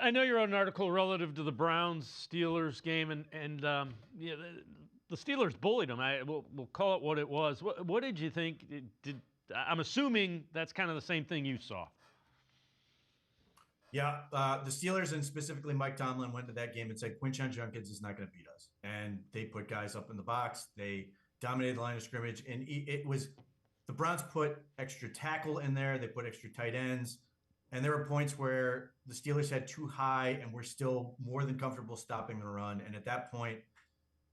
I know you wrote an article relative to the Browns Steelers game, and yeah, the Steelers bullied them. We'll call it what it was. What did you think? I'm assuming that's kind of the same thing you saw. Yeah, the Steelers and specifically Mike Tomlin went to that game and said Quinshon Judkins is not going to beat us, and they put guys up in the box. They dominated the line of scrimmage, and it was the Browns put extra tackle in there. They put extra tight ends, and there were points where the Steelers had too high and were still more than comfortable stopping the run. And at that point,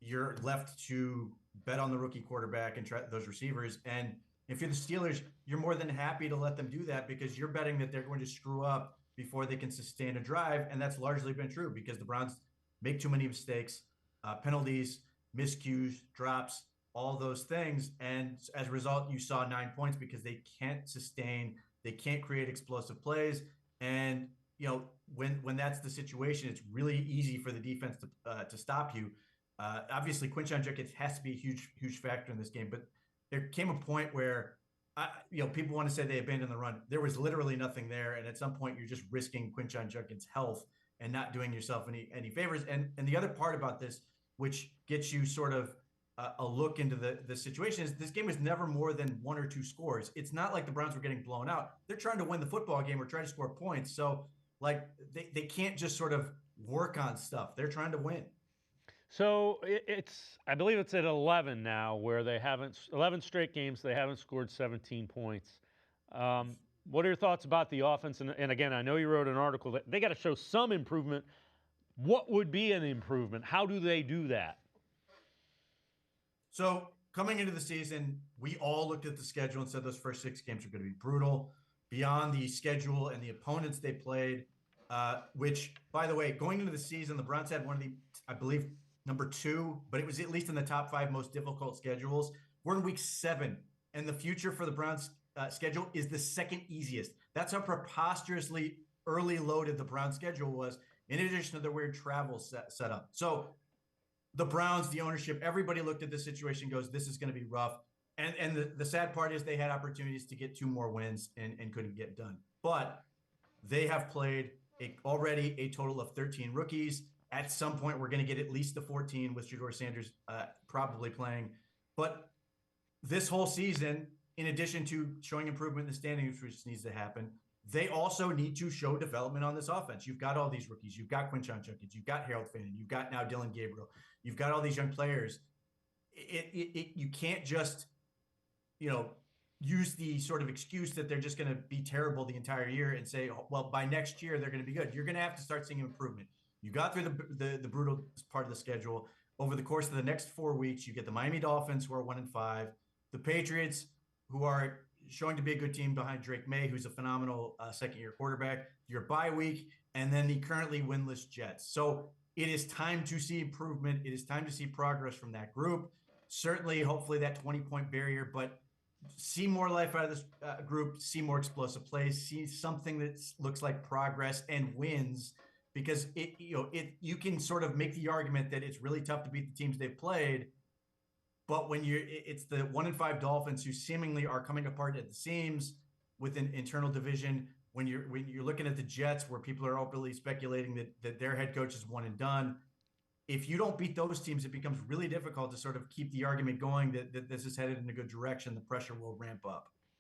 you're left to bet on the rookie quarterback and try those receivers. And if you're the Steelers, you're more than happy to let them do that because you're betting that they're going to screw up before they can sustain a drive. And that's largely been true because the Browns make too many mistakes, penalties, miscues, drops, all those things. And as a result, you saw 9 points because they can't sustain, they can't create explosive plays. And when that's the situation, it's really easy for the defense to stop you. Obviously, Quinshon Judkins has to be a huge factor in this game, but there came a point where people want to say they abandoned the run. There was literally nothing there, and at some point, you're just risking Quinshon Judkins' health and not doing yourself any favors. And the other part about this, which gets you sort of a look into the situation, is this game was never more than one or two scores. It's not like the Browns were getting blown out. They're trying to win the football game or try to score points. So, like, they can't just sort of work on stuff. They're trying to win. So I believe it's at 11 now, where they haven't 11 straight games they haven't scored 17 points. What are your thoughts about the offense? And again, I know you wrote an article that they got to show some improvement. What would be an improvement? How do they do that? So coming into the season, we all looked at the schedule and said those first 6 games are going to be brutal. Beyond the schedule and the opponents they played, which, by the way, going into the season, the Browns had one of the, I believe, number 2, but it was at least in the top 5 most difficult schedules. We're in week 7, and the future for the Browns schedule is the second easiest. That's how preposterously early loaded the Browns schedule was, in addition to the weird travel set up. So the Browns, the ownership, everybody looked at this situation, goes, this is going to be rough. And the sad part is they had opportunities to get 2 more wins and couldn't get done. But they have played already a total of 13 rookies. At some point, we're going to get at least the 14 with Shedeur Sanders probably playing. But this whole season, in addition to showing improvement in the standings, which needs to happen, they also need to show development on this offense. You've got all these rookies. You've got Quinshon Judkins. You've got Harold Fannin. You've got now Dylan Gabriel. You've got all these young players. You can't just, use the sort of excuse that they're just going to be terrible the entire year and say, well, by next year, they're going to be good. You're going to have to start seeing improvement. You got through the brutal part of the schedule. Over the course of the next 4 weeks, you get the Miami Dolphins, who are 1-5, the Patriots, who are showing to be a good team behind Drake May, who's a phenomenal second-year quarterback, your bye week, and then the currently winless Jets. So it is time to see improvement. It is time to see progress from that group. Certainly, hopefully, that 20-point barrier, but see more life out of this group, see more explosive plays, see something that looks like progress and wins, because you can sort of make the argument that it's really tough to beat the teams they've played. But when it's the 1-5 Dolphins who seemingly are coming apart at the seams with an internal division. When you're looking at the Jets, where people are openly speculating that their head coach is one and done. If you don't beat those teams, it becomes really difficult to sort of keep the argument going that this is headed in a good direction. The pressure will ramp up.